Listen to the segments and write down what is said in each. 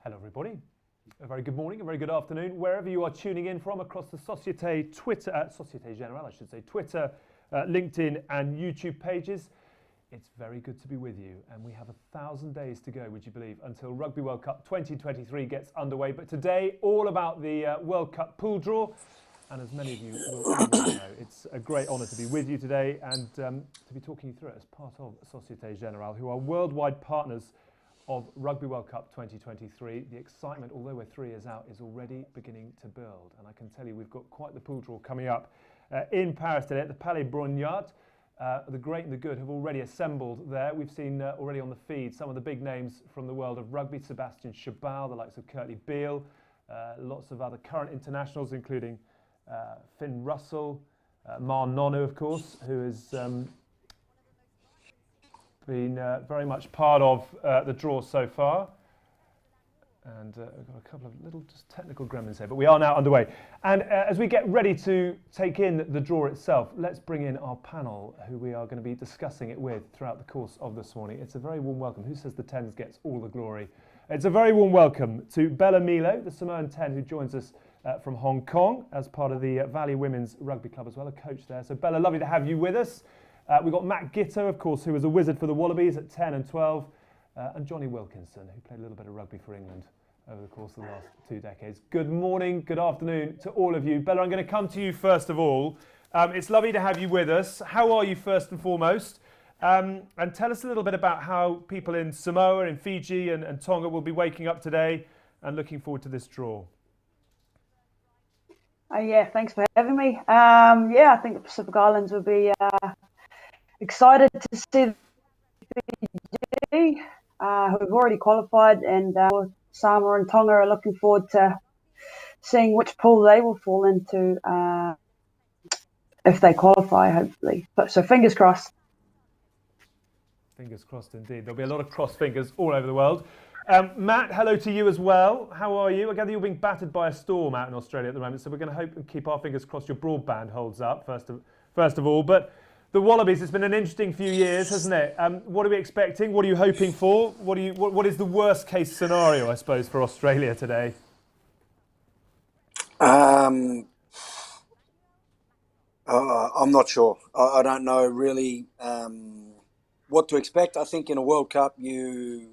Hello everybody, a very good morning, a very good afternoon, wherever you are tuning in from across the Societe Twitter, Societe Generale I should say, Twitter, LinkedIn and YouTube pages. It's very good to be with you, and we have 1,000 days to go, would you believe, until Rugby World Cup 2023 gets underway. But today, all about the World Cup pool draw, and as many of you will already know, it's a great honour to be with you today and to be talking you through it as part of Societe Generale, who are worldwide partners of Rugby World Cup 2023. The excitement, although we're 3 years out, is already beginning to build. And I can tell you we've got quite the pool draw coming up in Paris today at the Palais Brongniart. The great and the good have already assembled there. We've seen already on the feed some of the big names from the world of rugby. Sebastian Chabal, the likes of Curtly Beale, lots of other current internationals, including Finn Russell, Mar Nonu, of course, who is been very much part of the draw so far. And we've got a couple of little just technical gremlins here, but we are now underway. And as we get ready to take in the draw itself, let's bring in our panel, who we are going to be discussing it with throughout the course of this morning. It's a very warm welcome. Who says the Tens gets all the glory? It's a very warm welcome to Bella Millo, the Samoan 10, who joins us from Hong Kong as part of the Valley Women's Rugby Club as well, a coach there. So Bella, lovely to have you with us. We've got Matt Giteau, of course, who was a wizard for the Wallabies at 10 and 12, and Jonny Wilkinson, who played a little bit of rugby for England over the course of the last 2 decades. Good morning, good afternoon to all of you. Bella, I'm going to come to you first of all. It's lovely to have you with us. How are you first and foremost? And tell us a little bit about how people in Samoa, in Fiji and Tonga will be waking up today and looking forward to this draw. Yeah, thanks for having me. I think the Pacific Islands will be excited to see Fiji, who have already qualified, and Samoa and Tonga are looking forward to seeing which pool they will fall into if they qualify, hopefully. So fingers crossed. Fingers crossed indeed. There'll be a lot of crossed fingers all over the world. Matt, hello to you as well. How are you? I gather you're being battered by a storm out in Australia at the moment, so we're going to hope and keep our fingers crossed your broadband holds up first of all. But the Wallabies, it's been an interesting few years, hasn't it? What are we expecting? What are you hoping for? What is the worst case scenario, I suppose, for Australia today? I'm not sure. I don't know really what to expect. I think in a World Cup, I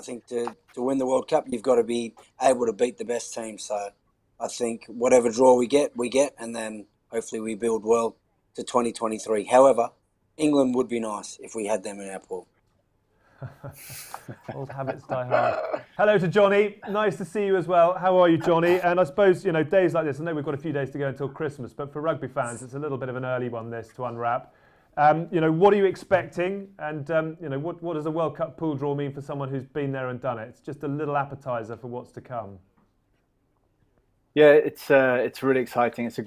think to win the World Cup, you've got to be able to beat the best team. So I think whatever draw we get, and then hopefully we build well to 2023. However, England would be nice if we had them in our pool. Old habits die hard. Hello to Jonny. Nice to see you as well. How are you, Jonny? And I suppose, days like this, I know we've got a few days to go until Christmas, but for rugby fans, it's a little bit of an early one, this, to unwrap. What are you expecting? And, what does a World Cup pool draw mean for someone who's been there and done it? It's just a little appetizer for what's to come. Yeah, it's really exciting. It's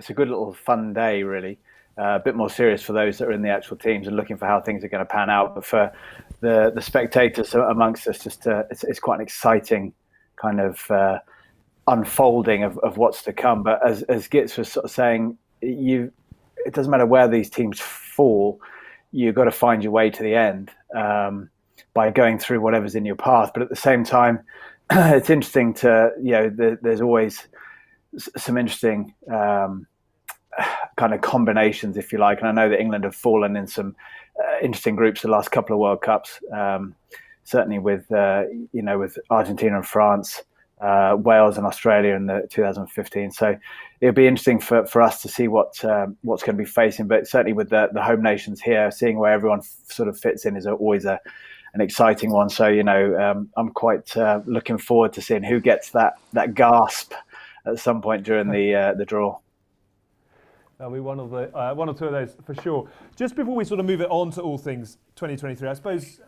a good little fun day, really. A bit more serious for those that are in the actual teams and looking for how things are going to pan out. But for the spectators amongst us, it's quite an exciting kind of unfolding of what's to come. But as Gitz was sort of saying, it doesn't matter where these teams fall, you've got to find your way to the end by going through whatever's in your path. But at the same time, it's interesting to, there's always some interesting kind of combinations, if you like. And I know that England have fallen in some interesting groups the last couple of World Cups, certainly with Argentina and France, Wales and Australia in the 2015. So it'll be interesting for us to see what's going to be facing. But certainly with the home nations here, seeing where everyone sort of fits in is always an exciting one. So, I'm quite looking forward to seeing who gets that gasp at some point during the draw. There'll be one or two of those for sure. Just before we sort of move it on to all things 2023, I suppose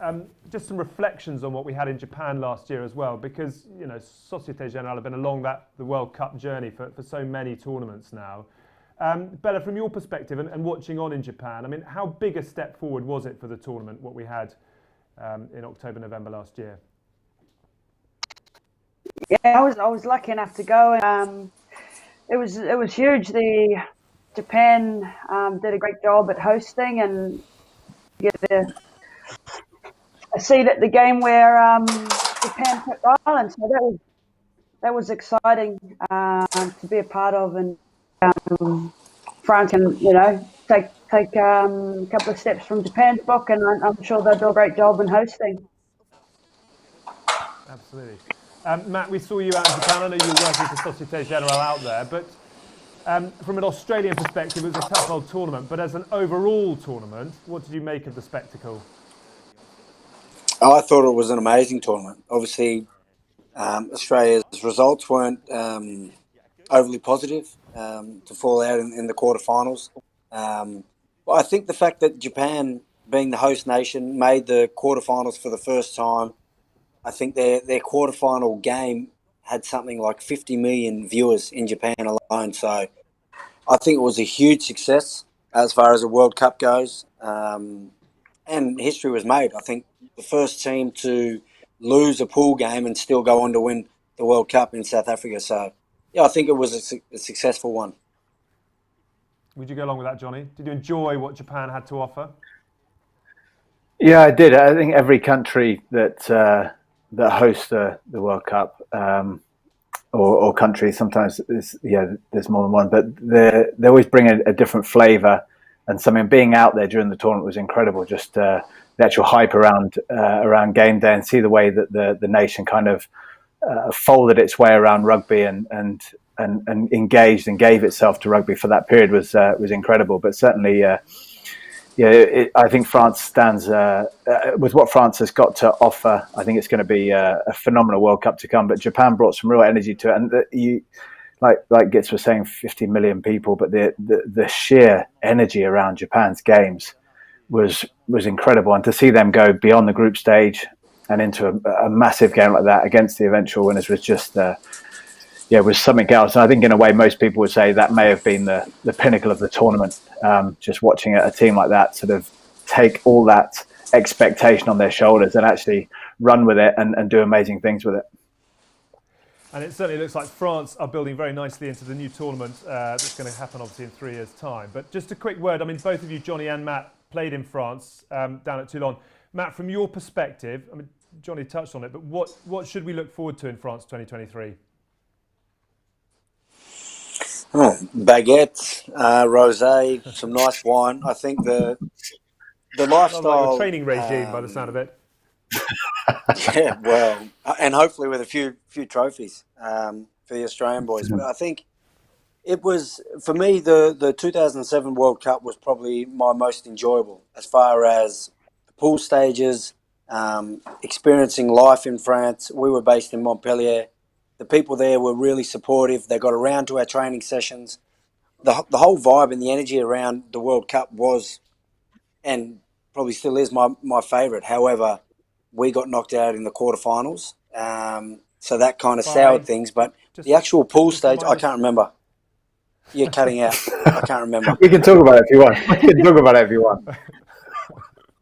just some reflections on what we had in Japan last year as well, because Societe Generale have been along the World Cup journey for so many tournaments now. Bella, from your perspective and watching on in Japan, I mean, how big a step forward was it for the tournament, what we had in October, November last year? Yeah, I was lucky enough to go. It was huge. Japan did a great job at hosting and get a seat at the game where Japan Cook Island. So that was exciting to be a part of, and France can take a couple of steps from Japan's book, and I'm sure they'll do a great job in hosting. Absolutely. Matt, we saw you out in Japan. I know you were working for Societe Generale out there, but from an Australian perspective, it was a tough old tournament. But as an overall tournament, what did you make of the spectacle? I thought it was an amazing tournament. Obviously, Australia's results weren't overly positive to fall out in the quarterfinals. But I think the fact that Japan, being the host nation, made the quarterfinals for the first time, I think their quarterfinal game had something like 50 million viewers in Japan alone. So I think it was a huge success as far as the World Cup goes. And history was made. I think the first team to lose a pool game and still go on to win the World Cup in South Africa. So, yeah, I think it was a successful one. Would you go along with that, Jonny? Did you enjoy what Japan had to offer? Yeah, I did. I think every country that hosts the World Cup or country, sometimes there's more than one, but they always bring a different flavour and something. Being out there during the tournament was incredible. Just the actual hype around game day, and see the way that the nation kind of folded its way around rugby and engaged and gave itself to rugby for that period was incredible. But certainly, I think France stands with what France has got to offer. I think it's going to be a phenomenal World Cup to come. But Japan brought some real energy to it, and like Gitz was saying, 50 million people. But the sheer energy around Japan's games was incredible, and to see them go beyond the group stage and into a massive game like that against the eventual winners was just was something else. And I think in a way most people would say that may have been the pinnacle of the tournament, just watching a team like that sort of take all that expectation on their shoulders and actually run with it and do amazing things with it. And it certainly looks like France are building very nicely into the new tournament that's going to happen obviously in 3 years' time. But just a quick word, I mean, both of you, Jonny and Matt, played in France down at Toulon. Matt, from your perspective, I mean, Jonny touched on it, but what should we look forward to in France 2023? Oh, baguettes, rosé, some nice wine. I think the lifestyle... Not like a training regime by the sound of it. Yeah, well, and hopefully with a few trophies for the Australian boys. But I think it was, for me, the 2007 World Cup was probably my most enjoyable as far as the pool stages, experiencing life in France. We were based in Montpellier. The people there were really supportive. They got around to our training sessions. The whole vibe and the energy around the World Cup was, and probably still is, my favourite. However, we got knocked out in the quarterfinals, so that kind of soured things. But the actual pool stage, I can't remember. You're cutting out. I can't remember. We can talk about it if you want.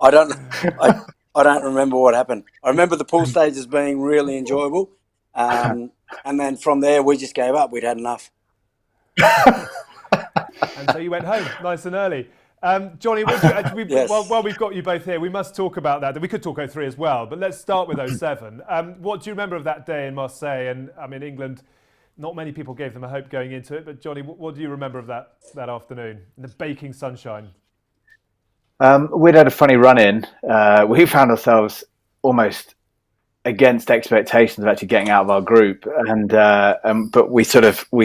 I don't remember what happened. I remember the pool stages being really enjoyable. And then from there, we just gave up. We'd had enough. And so you went home nice and early. Jonny, yes. While we've got you both here, we must talk about that. We could talk 03 as well, but let's start with 07. What do you remember of that day in Marseille? And I mean, England, not many people gave them a hope going into it, but Jonny, what do you remember of that afternoon in the baking sunshine? We'd had a funny run-in. We found ourselves almost against expectations of actually getting out of our group, but we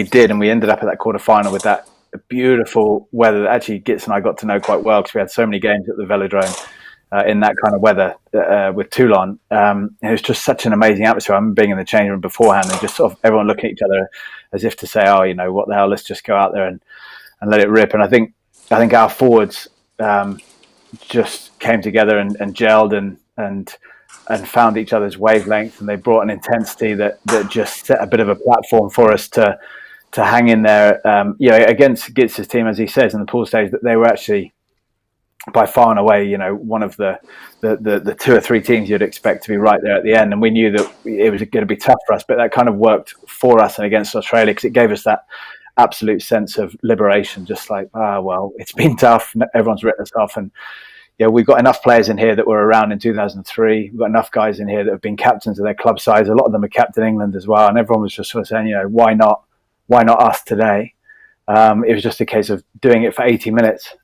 did, and we ended up at that quarterfinal with that beautiful weather that actually Gitz and I got to know quite well, because we had so many games at the Velodrome in that kind of weather with Toulon. It was just such an amazing atmosphere. I remember being in the change room beforehand and just sort of everyone looking at each other as if to say, "Oh, what the hell? Let's just go out there and let it rip." And I think our forwards just came together and gelled and found each other's wavelength, and they brought an intensity that just set a bit of a platform for us to hang in there. Against Gitz's team, as he says in the pool stage, that they were actually by far and away, one of the 2 or 3 teams you'd expect to be right there at the end. And we knew that it was going to be tough for us, but that kind of worked for us and against Australia, because it gave us that absolute sense of liberation. Just like, well, it's been tough. Everyone's written us off, and we've got enough players in here that were around in 2003. We've got enough guys in here that have been captains of their club sides. A lot of them are captain England as well. And everyone was just sort of saying, why not us today? It was just a case of doing it for 80 minutes,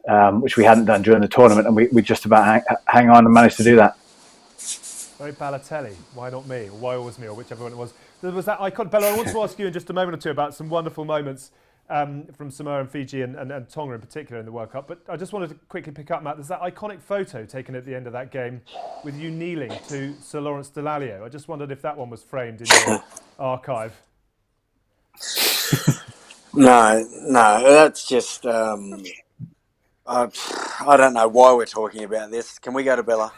which we hadn't done during the tournament. And we just about hang on and managed to do that. Very Balotelli. Why not me? Or why always me? Or whichever one it was. There was that icon. Bella, I want to ask you in just a moment or two about some wonderful moments from Samoa and Fiji and Tonga in particular in the World Cup. But I just wanted to quickly pick up, Matt, there's that iconic photo taken at the end of that game with you kneeling to Sir Lawrence Dallaglio. I just wondered if that one was framed in your archive. No, that's just... I don't know why we're talking about this. Can we go to Bella?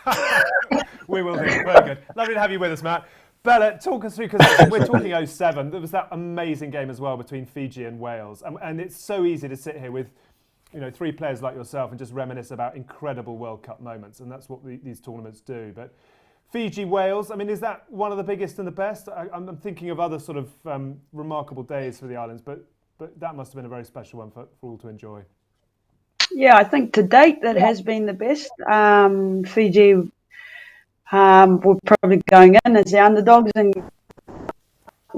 We will do. Very good. Lovely to have you with us, Matt. Bella, talk us through, because we're talking 07. There was that amazing game as well between Fiji and Wales. And it's so easy to sit here with, three players like yourself and just reminisce about incredible World Cup moments. And that's what these tournaments do. But Fiji, Wales, I mean, is that one of the biggest and the best? I'm thinking of other sort of remarkable days for the islands, but that must have been a very special one for all to enjoy. Yeah, I think to date that has been the best. Fiji were probably going in as the underdogs and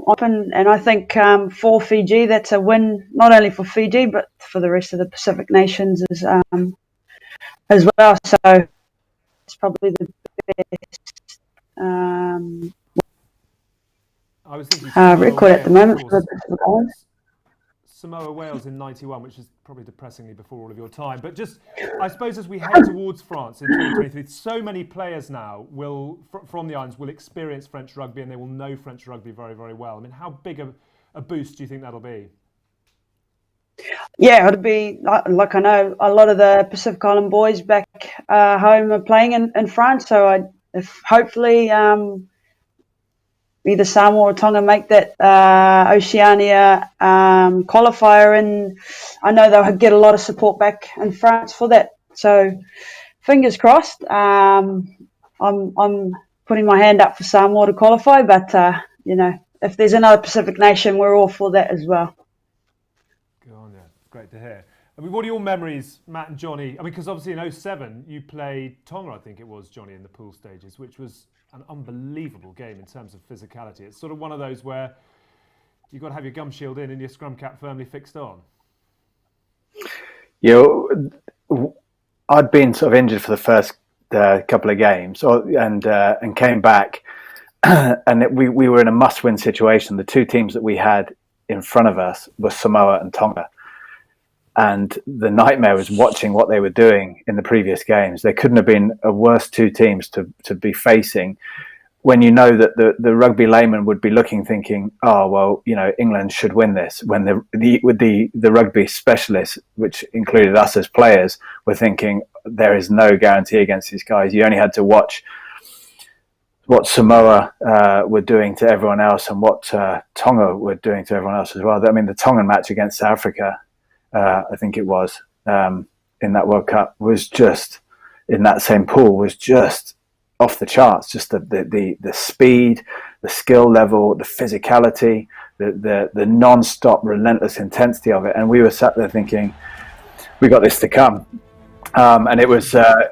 often, and I think for Fiji that's a win not only for Fiji but for the rest of the Pacific nations as well. So it's probably the best I was thinking record at the moment for the Pacific Islands. Samoa, Wales in 91, which is probably depressingly before all of your time. But just, I suppose, as we head towards France in 2023, so many players now from the islands will experience French rugby and they will know French rugby very, very well. I mean, how big a boost do you think that'll be? Yeah, it'll be, like I know a lot of the Pacific Island boys back home are playing in France. So if hopefully either Samoa or Tonga make that Oceania qualifier, and I know they'll get a lot of support back in France for that. So fingers crossed. I'm putting my hand up for Samoa to qualify, but if there's another Pacific nation, we're all for that as well. Good on you. Great to hear. I mean, what are your memories, Matt and Jonny? I mean, because obviously in 07 you played Tonga, I think it was, Jonny, in the pool stages, which was an unbelievable game in terms of physicality. It's sort of one of those where you've got to have your gum shield in and your scrum cap firmly fixed on. I'd been sort of injured for the first couple of games and came back and we were in a must-win situation. The two teams that we had in front of us were Samoa and Tonga. And the nightmare was watching what they were doing in the previous games. There couldn't have been a worse two teams to be facing when you know that the rugby layman would be thinking, oh, well, England should win this. When the rugby specialists, which included us as players, were thinking there is no guarantee against these guys. You only had to watch what Samoa were doing to everyone else and what Tonga were doing to everyone else as well. I mean, the Tongan match against South Africa, I think it was, in that World Cup was just, in that same pool, was just off the charts. Just the speed, the skill level, the physicality, the non-stop relentless intensity of it. And we were sat there thinking, we got this to come. And it was a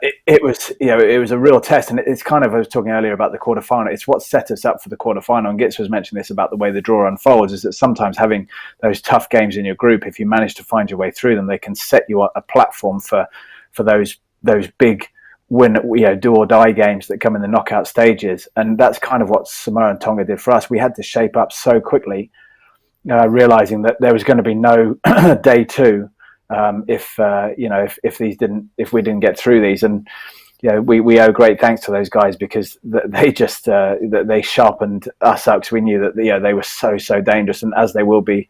real test. And it's kind of, I was talking earlier about the quarterfinal. It's what set us up for the quarterfinal. And Giteau was mentioning this about the way the draw unfolds, is that sometimes having those tough games in your group, if you manage to find your way through them, they can set you a platform for those big do or die games that come in the knockout stages. And that's kind of what Samoa and Tonga did for us. We had to shape up so quickly, realizing that there was going to be no day two. If we didn't get through these, and we owe great thanks to those guys because they just they sharpened us up, because we knew that they were so dangerous, and as they will be,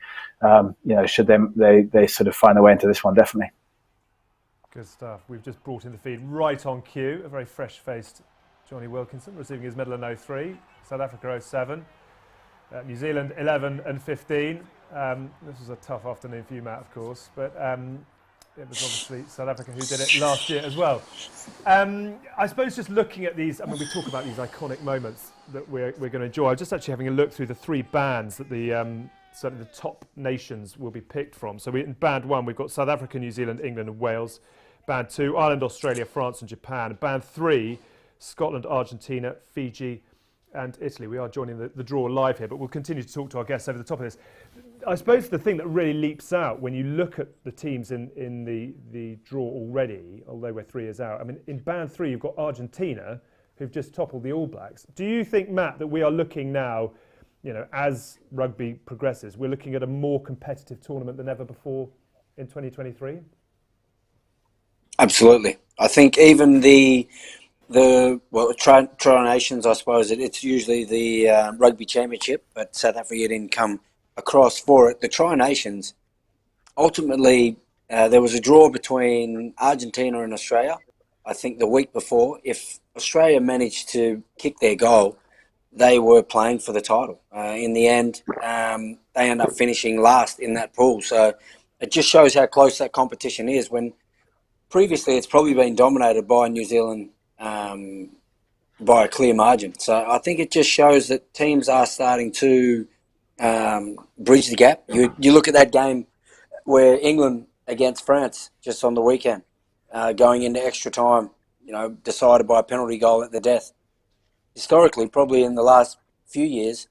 should they sort of find their way into this one, definitely. Good stuff. We've just brought in the feed right on cue. A very fresh-faced Jonny Wilkinson receiving his medal in 03, South Africa 07, New Zealand 11 and 15. This was a tough afternoon for you, Matt, of course, but it was obviously South Africa who did it last year as well. I suppose just looking at these, we talk about these iconic moments that we're going to enjoy. I'm just actually having a look through the three bands that certainly the top nations will be picked from. So in band one, we've got South Africa, New Zealand, England and Wales. Band 2, Ireland, Australia, France and Japan. Band 3, Scotland, Argentina, Fiji and Italy. We are joining the draw live here, but we'll continue to talk to our guests over the top of this. I suppose the thing that really leaps out when you look at the teams in the draw already, although we're 3 years out, I mean, in Band 3 you've got Argentina, who've just toppled the All Blacks. Do you think, Matt, that we are looking now, as rugby progresses, we're looking at a more competitive tournament than ever before in 2023? Absolutely. I think even the Tri-Nations, I suppose it's usually the Rugby Championship, but South Africa didn't come across for it. The Tri-Nations, ultimately, there was a draw between Argentina and Australia, I think the week before. If Australia managed to kick their goal, they were playing for the title. In the end, they end up finishing last in that pool. So it just shows how close that competition is, when previously it's probably been dominated by New Zealand by a clear margin. So I think it just shows that teams are starting to bridge the gap. You look at that game where England against France just on the weekend, going into extra time, decided by a penalty goal at the death. Historically, probably in the last few years,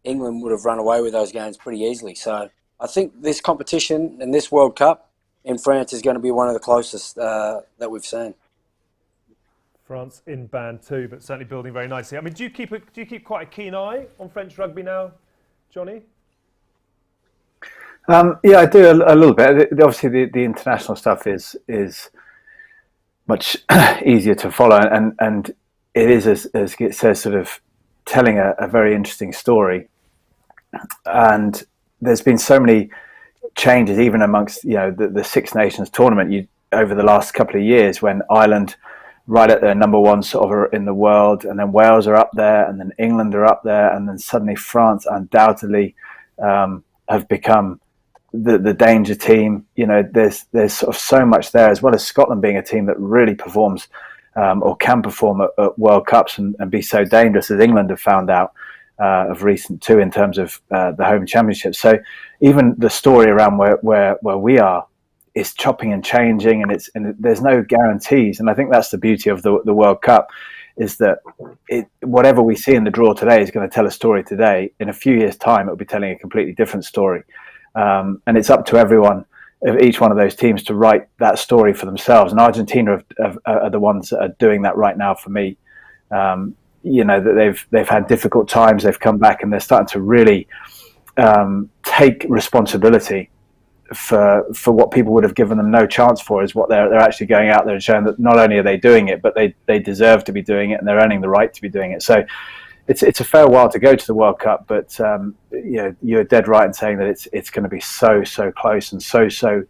England would have run away with those games pretty easily. So I think this competition and this World Cup in France is going to be one of the closest that we've seen. France in Band 2, but certainly building very nicely. I mean, do you keep quite a keen eye on French rugby now, Jonny? Yeah, I do a little bit. Obviously, the international stuff is much easier to follow, and it is, as it says, sort of telling a very interesting story. And there's been so many changes, even amongst the Six Nations tournament over the last couple of years, when Ireland, right at the number one sort of in the world, and then Wales are up there, and then England are up there, and then suddenly France undoubtedly have become the danger team. There's sort of so much there, as well as Scotland being a team that really performs or can perform at World Cups and be so dangerous, as England have found out of recent too, in terms of the home championship. So even the story around where we are is chopping and changing, and there's no guarantees. And I think that's the beauty of the World Cup, is that whatever we see in the draw today is going to tell a story today. In a few years' time, it'll be telling a completely different story. And it's up to everyone, of each one of those teams, to write that story for themselves. And Argentina are the ones that are doing that right now for me. That they've had difficult times. They've come back and they're starting to really take responsibility for what people would have given them no chance for, is what they're actually going out there and showing that not only are they doing it, but they deserve to be doing it, and they're earning the right to be doing it. So it's a fair while to go to the World Cup, but you're dead right in saying that it's going to be so close and so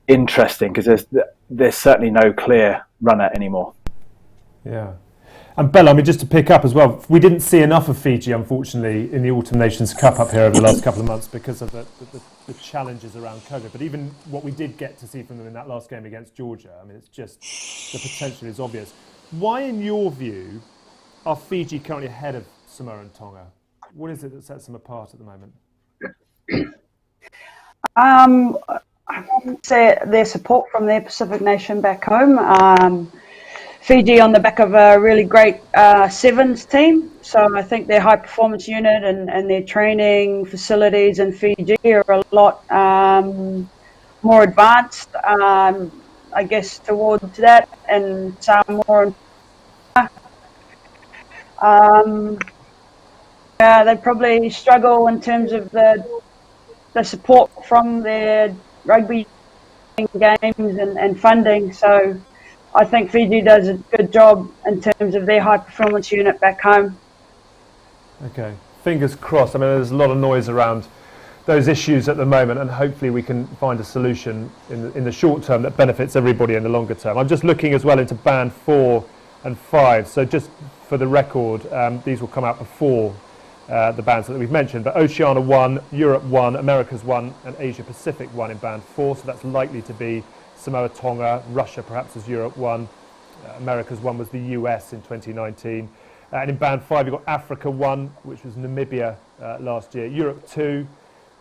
interesting, because there's certainly no clear runner anymore. Yeah. And Bella, I mean, just to pick up as well, we didn't see enough of Fiji, unfortunately, in the Autumn Nations Cup up here over the last couple of months because of the challenges around COVID. But even what we did get to see from them in that last game against Georgia, I mean, it's just, the potential is obvious. Why, in your view, are Fiji currently ahead of Samoa and Tonga? What is it that sets them apart at the moment? I would say their support from their Pacific nation back home. Fiji on the back of a really great sevens team. So I think their high performance unit and their training facilities in Fiji are a lot more advanced, I guess, towards that, and some more. They probably struggle in terms of the support from their rugby games and funding. So I think Fiji does a good job in terms of their high performance unit back home. Okay, fingers crossed. I mean, there's a lot of noise around those issues at the moment, and hopefully we can find a solution in the short term that benefits everybody in the longer term. I'm just looking as well into Band 4 and 5. So just for the record, these will come out before the bands that we've mentioned. But Oceania 1, Europe 1, Americas 1 and Asia Pacific 1 in Band 4. So that's likely to be Samoa, Tonga, Russia perhaps as Europe 1. America's 1 was the US in 2019. And in Band 5 you've got Africa 1, which was Namibia last year. Europe 2,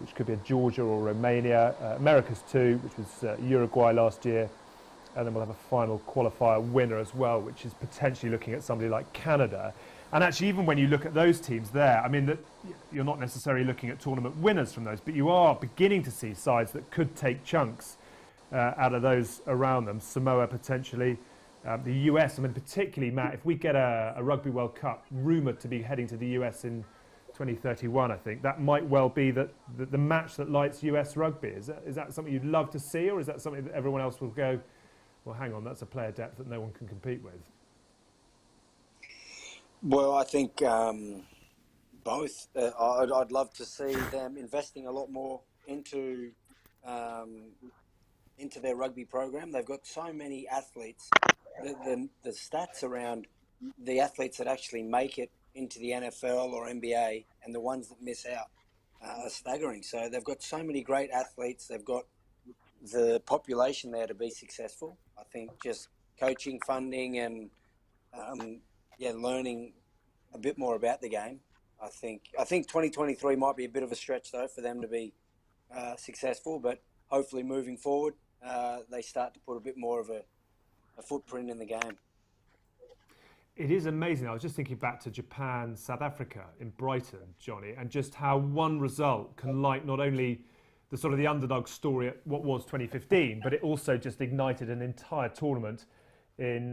which could be a Georgia or Romania. America's 2, which was Uruguay last year. and then we'll have a final qualifier winner as well, which is potentially looking at somebody like Canada. And actually, even when you look at those teams there, I mean, you're not necessarily looking at tournament winners from those, but you are beginning to see sides that could take chunks out of those around them. Samoa potentially, the US. I mean, particularly, Matt, if we get a Rugby World Cup rumoured to be heading to the US in 2031, I think that might well be the match that lights US rugby. Is that something you'd love to see, or is that something that everyone else will go, well, hang on, that's a player depth that no one can compete with? Well, I think both. I'd love to see them investing a lot more into their rugby program. They've got so many athletes. The stats around the athletes that actually make it into the NFL or NBA and the ones that miss out are staggering. So they've got so many great athletes. They've got the population there to be successful. I think just coaching, funding, and learning a bit more about the game. I think 2023 might be a bit of a stretch though for them to be successful, but hopefully moving forward they start to put a bit more of a footprint in the game. It is amazing. I was just thinking back to Japan, South Africa in Brighton, Jonny, and just how one result can light not only the sort of the underdog story at what was 2015, but it also just ignited an entire tournament in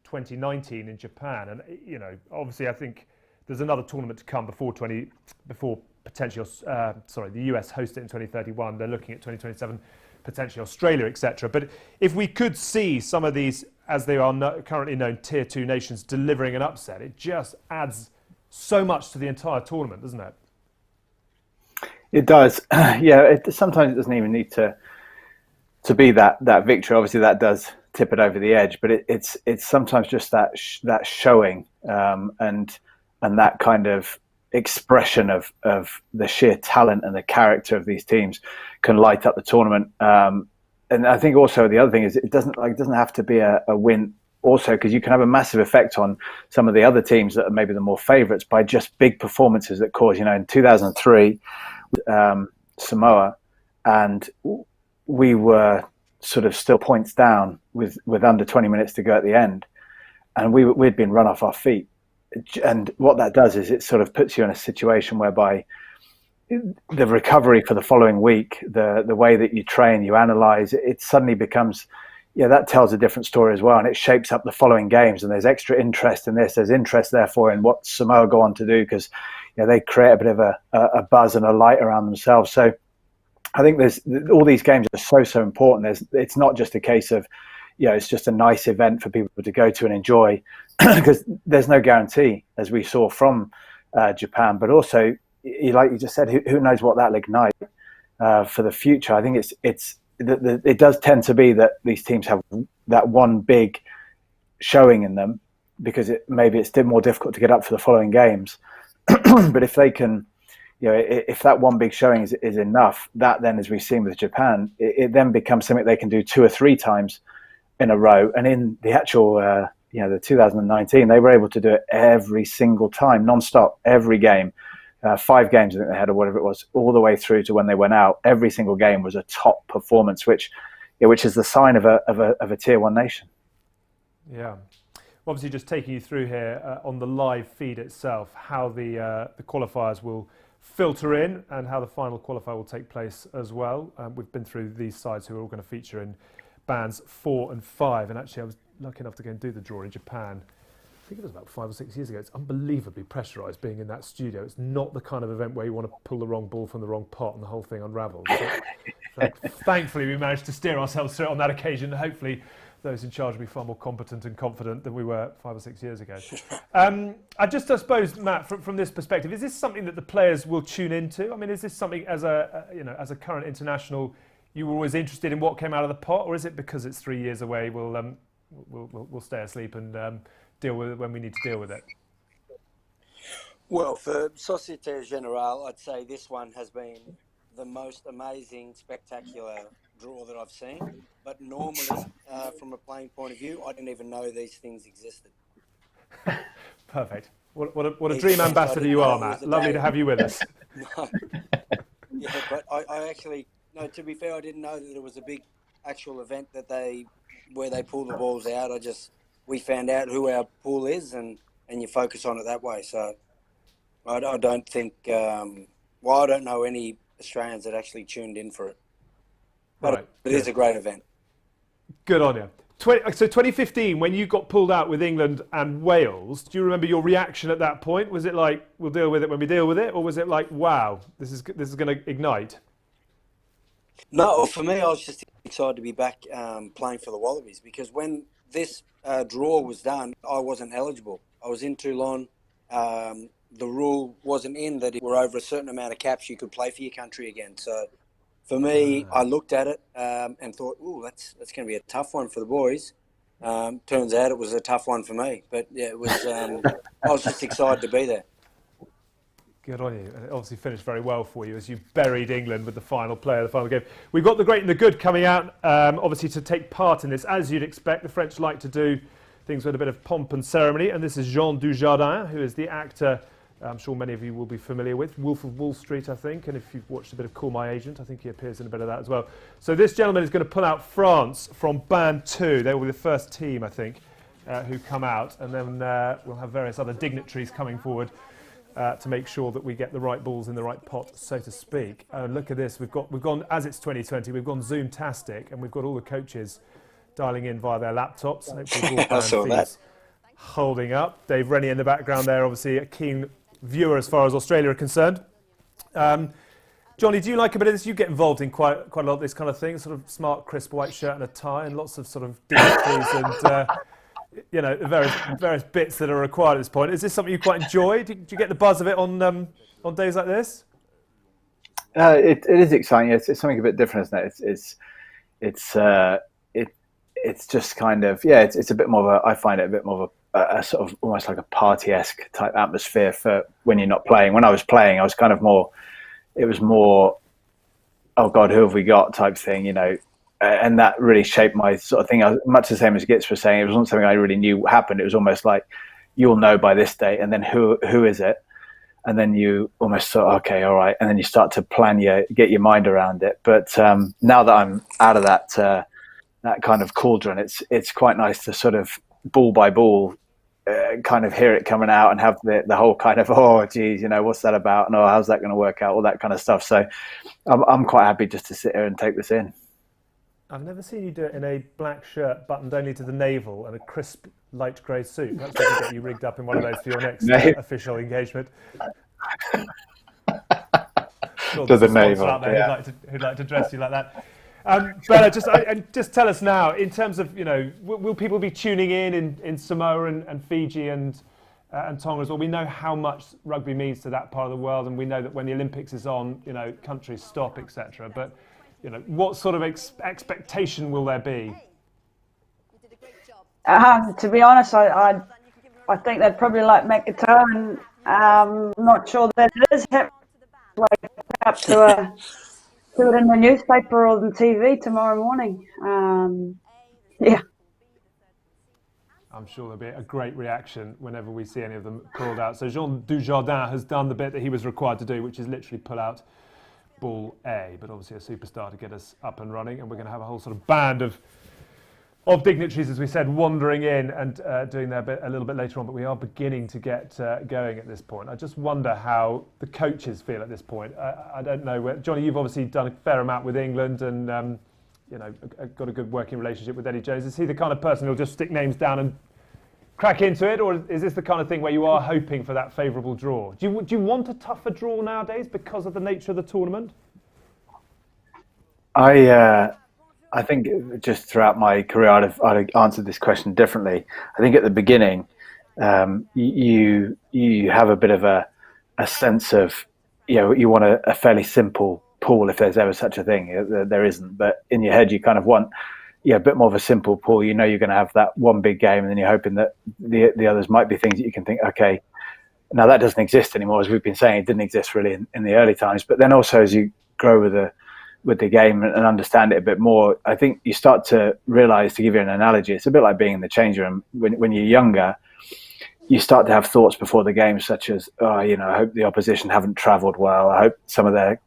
2019 in Japan. And you know, obviously, I think there's another tournament to come before potentially the US host it in 2031. They're looking at 2027, potentially Australia, etc. But if we could see some of these, as they are currently known, tier 2 nations delivering an upset, it just adds so much to the entire tournament, doesn't it? It does. Yeah. Sometimes it doesn't even need to be that victory. Obviously, that does tip it over the edge, but it's sometimes just that showing and that kind of expression of the sheer talent and the character of these teams can light up the tournament. And I think also the other thing is it doesn't have to be a win also, because you can have a massive effect on some of the other teams that are maybe the more favourites by just big performances that cause, in 2003 Samoa, and we were sort of still points down with under 20 minutes to go at the end, and we'd been run off our feet. And what that does is it sort of puts you in a situation whereby the recovery for the following week, the way that you train, you analyze, it suddenly becomes, that tells a different story as well. And it shapes up the following games, and there's extra interest in this. There's interest, therefore, in what Samoa go on to do, because they create a bit of a buzz and a light around themselves. So I think all these games are so important. It's not just a case of, it's just a nice event for people to go to and enjoy, because there's no guarantee, as we saw from Japan. But also, like you just said, who knows what that'll ignite for the future. I think it does tend to be that these teams have that one big showing in them, because maybe it's more difficult to get up for the following games. But if they can, if that one big showing is enough, that then, as we've seen with Japan, it then becomes something they can do 2 or 3 times in a row. And in the actual, the 2019, they were able to do it every single time, non-stop, every game. 5 games I think they had, or whatever it was, all the way through to when they went out. Every single game was a top performance, which is the sign of a tier 1 nation. Yeah. Obviously, just taking you through here on the live feed itself, how the qualifiers will filter in and how the final qualifier will take place as well. We've been through these sides who are all going to feature in bands 4 and 5, and actually I was lucky enough to go and do the draw in Japan. I think it was about 5 or 6 years ago. It's unbelievably pressurised being in that studio. It's not the kind of event where you want to pull the wrong ball from the wrong pot and the whole thing unravels. So, thankfully, we managed to steer ourselves through it on that occasion. Hopefully, those in charge will be far more competent and confident than we were 5 or 6 years ago. I suppose, Matt, from this perspective, is this something that the players will tune into? I mean, is this something as a current international, you were always interested in what came out of the pot, or is it because it's 3 years away, we'll stay asleep and deal with it when we need to deal with it? Well, for Societe Generale, I'd say this one has been the most amazing, spectacular draw that I've seen. But normally, from a playing point of view, I didn't even know these things existed. Perfect. What a dream ambassador you are, Matt. Lovely to have you with us. No. Yeah, but I actually, no, to be fair, I didn't know that it was a big actual event that they where they pull the balls out. We found out who our pool is, and you focus on it that way. So I don't think, I don't know any Australians that actually tuned in for it. But Right. it is a great event. Good on you. So 2015, when you got pulled out with England and Wales, do you remember your reaction at that point? Was it like, we'll deal with it when we deal with it? Or was it like, wow, this is going to ignite? No, for me, I was just excited to be back playing for the Wallabies, because when this draw was done, I wasn't eligible. I was in Toulon. The rule wasn't in that if you were over a certain amount of caps, you could play for your country again. So for me, I looked at it and thought, "Ooh, that's going to be a tough one for the boys." Turns out it was a tough one for me, but yeah, it was. I was just excited to be there. Good on you. And it obviously finished very well for you as you buried England with the final play of the final game. We've got the great and the good coming out, obviously, to take part in this. As you'd expect, the French like to do things with a bit of pomp and ceremony, and this is Jean Dujardin, who is the actor I'm sure many of you will be familiar with, Wolf of Wall Street, I think, and if you've watched a bit of Call My Agent, I think he appears in a bit of that as well. So this gentleman is going to pull out France from Band 2. They will be the first team, I think, who come out, and then we'll have various other dignitaries coming forward to make sure that we get the right balls in the right pot, so to speak. Look at this, we've gone, as it's 2020, we've gone Zoom-tastic, and we've got all the coaches dialing in via their laptops. I saw that. Holding up. Dave Rennie in the background there, obviously a keen viewer as far as Australia are concerned. Jonny, do you like a bit of this? You get involved in quite a lot of this kind of thing, sort of smart, crisp white shirt and a tie, and lots of sort of dignitaries and various bits that are required at this point. Is this something you quite enjoy? Do you get the buzz of it on days like this? It is exciting. It's something a bit different, isn't it? It's just kind of, it's a bit more of I find it a bit more of a sort of almost like a party-esque type atmosphere for when you're not playing. When I was playing, I was kind of more, it was more, oh God, who have we got type thing, and that really shaped my sort of thing. I was much the same as Gitz was saying. It wasn't something I really knew happened. It was almost like, you'll know by this date, and then who is it? And then you almost thought, okay, all right. And then you start to get your mind around it. But now that I'm out of that kind of cauldron, it's quite nice to sort of ball by ball kind of hear it coming out and have the whole kind of, oh geez, what's that about, and how's that going to work out, all that kind of stuff. So I'm quite happy just to sit here and take this in. I've never seen you do it in a black shirt buttoned only to the navel and a crisp light grey suit. Perhaps we can get you rigged up in one of those for your next official engagement. Sure, to the navel, who'd like to dress you like that. Bella, just tell us now, in terms of, will people be tuning in Samoa and Fiji and Tonga as well? We know how much rugby means to that part of the world, and we know that when the Olympics is on, countries stop, etc. But, what sort of expectation will there be? To be honest, I think they'd probably like Giteau, and I'm not sure that it is happening. Wake up to it in the newspaper or the TV tomorrow morning. Yeah. I'm sure there'll be a great reaction whenever we see any of them pulled out. So Jean Dujardin has done the bit that he was required to do, which is literally pull out ball A, but obviously a superstar to get us up and running, and we're going to have a whole sort of band of dignitaries, as we said, wandering in and doing their bit a little bit later on, but we are beginning to get going at this point. I just wonder how the coaches feel at this point. I don't know. Jonny, you've obviously done a fair amount with England and got a good working relationship with Eddie Jones. Is he the kind of person who'll just stick names down and crack into it, or is this the kind of thing where you are hoping for that favourable draw? Do you want a tougher draw nowadays because of the nature of the tournament? I think just throughout my career, I'd answered this question differently. I think at the beginning, you have a bit of a sense of, you want a fairly simple pool, if there's ever such a thing. There isn't, but in your head, you kind of want a bit more of a simple pool. You're going to have that one big game, and then you're hoping that the others might be things that you can think, okay, now that doesn't exist anymore. As we've been saying, it didn't exist really in the early times. But then also as you grow with the game and understand it a bit more, I think you start to realize, to give you an analogy, it's a bit like being in the change room when you're younger. you start to have thoughts before the game, such as, oh, you know, I hope the opposition haven't travelled well. I hope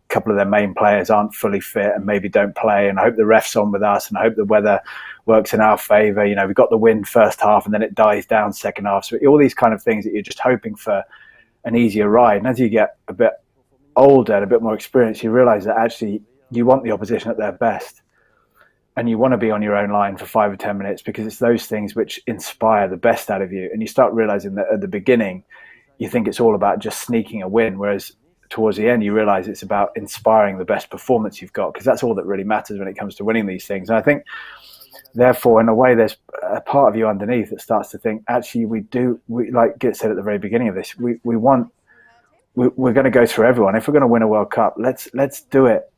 couple of their main players aren't fully fit and maybe don't play. And I hope the ref's on with us. And I hope the weather works in our favour. You know, we got the wind first half and then it dies down second half. So all these kind of things that you're just hoping for an easier ride. And as you get a bit older and a bit more experienced, you realise that actually you want the opposition at their best. And you want to be on your own line for 5 or 10 minutes because it's those things which inspire the best out of you. And you start realizing that at the beginning, you think it's all about just sneaking a win, whereas towards the end, you realize it's about inspiring the best performance you've got, because that's all that really matters when it comes to winning these things. And I think, therefore, in a way, there's a part of you underneath that starts to think, actually, we like Git said at the very beginning of this, we're going to go through everyone. If we're going to win a World Cup, let's do it.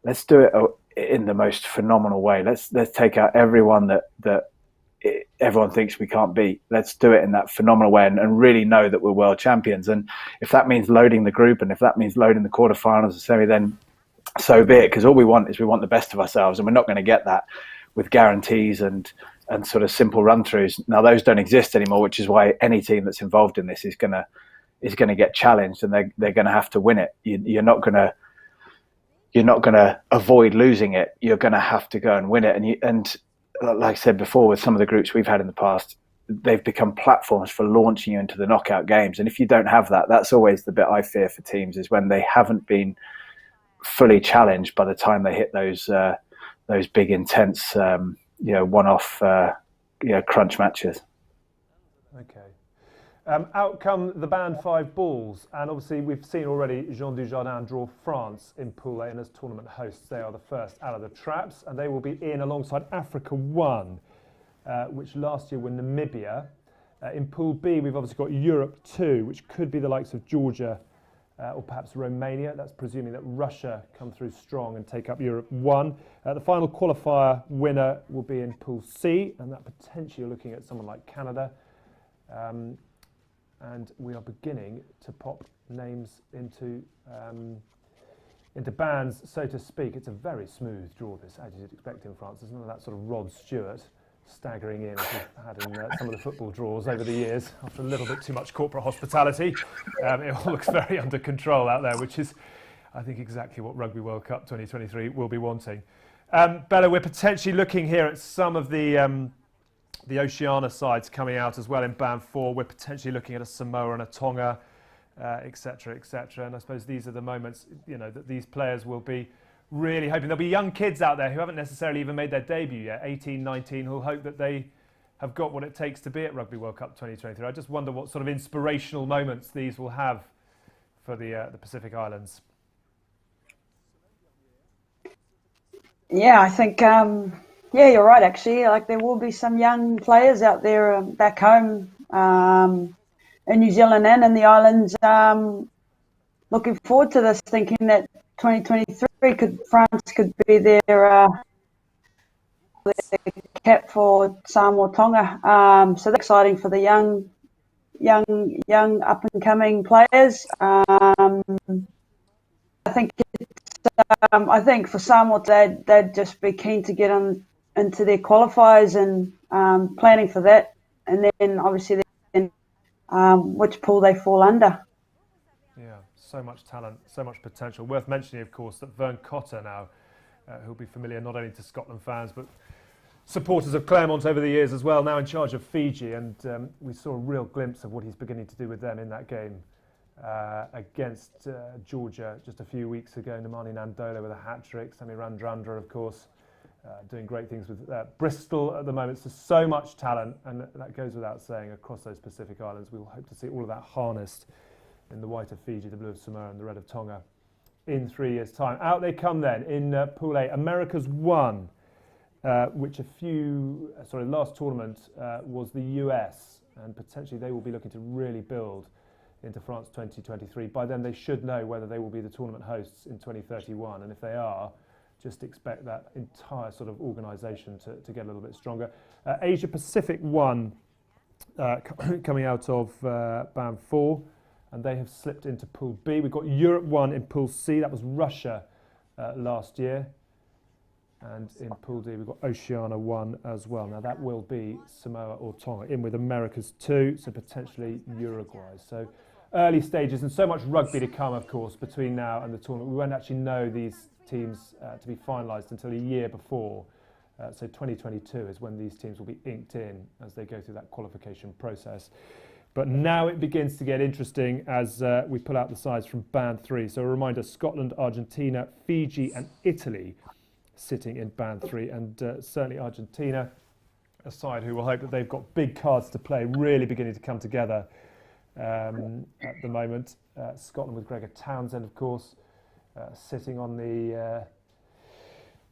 Let's do it in the most phenomenal way. Let's take out everyone that everyone thinks we can't beat. Let's do it in that phenomenal way and really know that we're world champions. And if that means loading the group and if that means loading the quarterfinals or semi, then so be it. Because all we want the best of ourselves, and we're not going to get that with guarantees and sort of simple run-throughs. Now those don't exist anymore, which is why any team that's involved in this is going to get challenged, and they're going to have to win it. You're not going to avoid losing it. You're going to have to go and win it. And like I said before, with some of the groups we've had in the past, they've become platforms for launching you into the knockout games. And if you don't have that, that's always the bit I fear for teams, is when they haven't been fully challenged by the time they hit those big, intense, one-off, crunch matches. Okay. Out come the band 5 Bulls, and obviously we've seen already Jean Dujardin draw France in Pool A, and as tournament hosts they are the first out of the traps, and they will be in alongside Africa 1, which last year were Namibia. In Pool B we've obviously got Europe 2, which could be the likes of Georgia or perhaps Romania. That's presuming that Russia come through strong and take up Europe 1. The final qualifier winner will be in Pool C, and that potentially you're looking at someone like Canada. And we are beginning to pop names into bands, so to speak. It's a very smooth draw, this, as you'd expect in France. There's none of that sort of Rod Stewart staggering in, as we've had in some of the football draws over the years, after a little bit too much corporate hospitality. It all looks very under control out there, which is, I think, exactly what Rugby World Cup 2023 will be wanting. Bella, we're potentially looking here at some of the Oceania sides coming out as well in Band 4. We're potentially looking at a Samoa and a Tonga, etc., etc. And I suppose these are the moments, that these players will be really hoping. There'll be young kids out there who haven't necessarily even made their debut yet, 18, 19, who'll hope that they have got what it takes to be at Rugby World Cup 2023. I just wonder what sort of inspirational moments these will have for the Pacific Islands. Yeah, I think... Yeah, you're right, actually. Like, there will be some young players out there back home in New Zealand and in the islands looking forward to this, thinking that 2023 France could be their cap for Samoa or Tonga. So that's exciting for the young up-and-coming players. I think for Samoa, they'd just be keen to get into their qualifiers and planning for that, and then obviously which pool they fall under. Yeah, so much talent, so much potential. Worth mentioning, of course, that Vern Cotter now, who'll be familiar not only to Scotland fans but supporters of Claremont over the years as well, now in charge of Fiji, and we saw a real glimpse of what he's beginning to do with them in that game against Georgia just a few weeks ago. Nemani Nandola with a hat-trick, Sami Randrandra, of course, doing great things with Bristol at the moment. So much talent, and that goes without saying, across those Pacific Islands. We will hope to see all of that harnessed in the white of Fiji, the blue of Samoa and the red of Tonga in 3 years' time. Out they come then in Pool A. America's 1, which last tournament was the US, and potentially they will be looking to really build into France 2023. By then they should know whether they will be the tournament hosts in 2031, and if they are, just expect that entire sort of organisation to get a little bit stronger. Asia Pacific 1 coming out of Band 4, and they have slipped into Pool B. We've got Europe 1 in Pool C. That was Russia last year. And in Pool D, we've got Oceania 1 as well. Now, that will be Samoa or Tonga, in with America's 2, so potentially Uruguay. So early stages, and so much rugby to come, of course, between now and the tournament. We won't actually know these teams to be finalised until a year before. So 2022 is when these teams will be inked in as they go through that qualification process. But now it begins to get interesting as we pull out the sides from Band 3. So a reminder, Scotland, Argentina, Fiji and Italy sitting in Band 3. And certainly Argentina, a side who will hope that they've got big cards to play, really beginning to come together at the moment. Scotland with Gregor Townsend, of course, sitting on the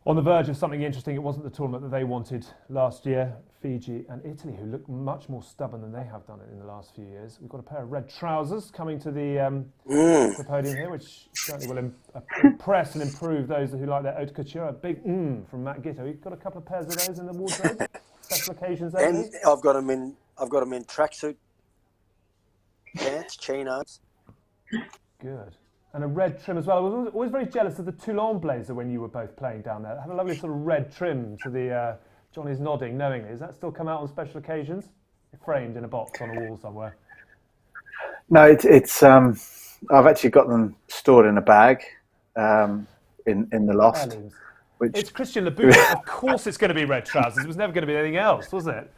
verge of something interesting. It wasn't the tournament that they wanted last year. Fiji and Italy, who look much more stubborn than they have done it in the last few years. We've got a pair of red trousers coming to the podium here, which certainly will impress and improve those who like their haute couture. A big from Matt Giteau. You've got a couple of pairs of those in the wardrobe. Special occasions only. And I've got them in tracksuit pants, chinos. Good. And a red trim as well. I was always very jealous of the Toulon blazer when you were both playing down there. It had a lovely sort of red trim to the... Johnny's nodding knowingly. Does that still come out on special occasions? Framed in a box on a wall somewhere? No, it's I've actually got them stored in a bag in the loft. Which... It's Christian Louboutin. Of course it's going to be red trousers. It was never going to be anything else, was it?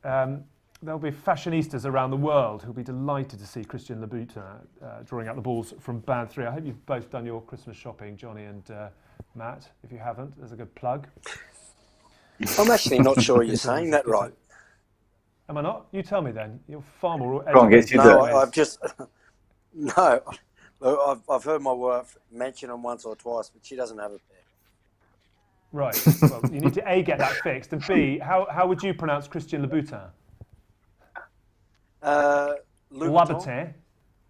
There'll be fashionistas around the world who'll be delighted to see Christian Louboutin drawing out the balls from Band 3. I hope you've both done your Christmas shopping, Johnny and Matt. If you haven't, there's a good plug. I'm actually not sure you're saying that right. Am I not? You tell me then. You're far more educated. No, I've heard my wife mention them once or twice, but she doesn't have a pair. Right. Well, you need to A, get that fixed, and B, how would you pronounce Christian Louboutin? Louboutin.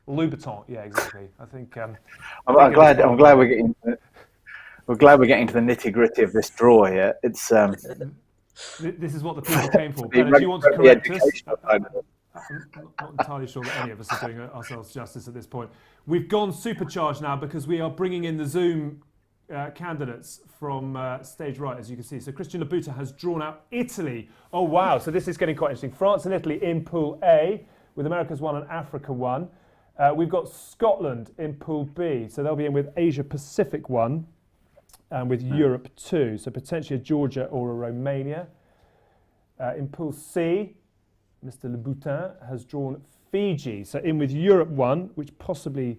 Louboutin. Yeah, exactly. I think. I'm glad we're getting. We're glad we're getting to the nitty-gritty of this draw here. It's this is what the people came for. Ben, do you want to correct us? I'm not entirely sure that any of us are doing ourselves justice at this point. We've gone supercharged now because we are bringing in the Zoom candidates from stage right, as you can see. So Christian Louboutin has drawn out Italy. Oh, wow. So this is getting quite interesting. France and Italy in Pool A, with America's 1 and Africa 1. We've got Scotland in Pool B. So they'll be in with Asia Pacific 1. And with Europe 2, so potentially a Georgia or a Romania. In Pool C, Mr. Louboutin has drawn Fiji. So in with Europe 1, which possibly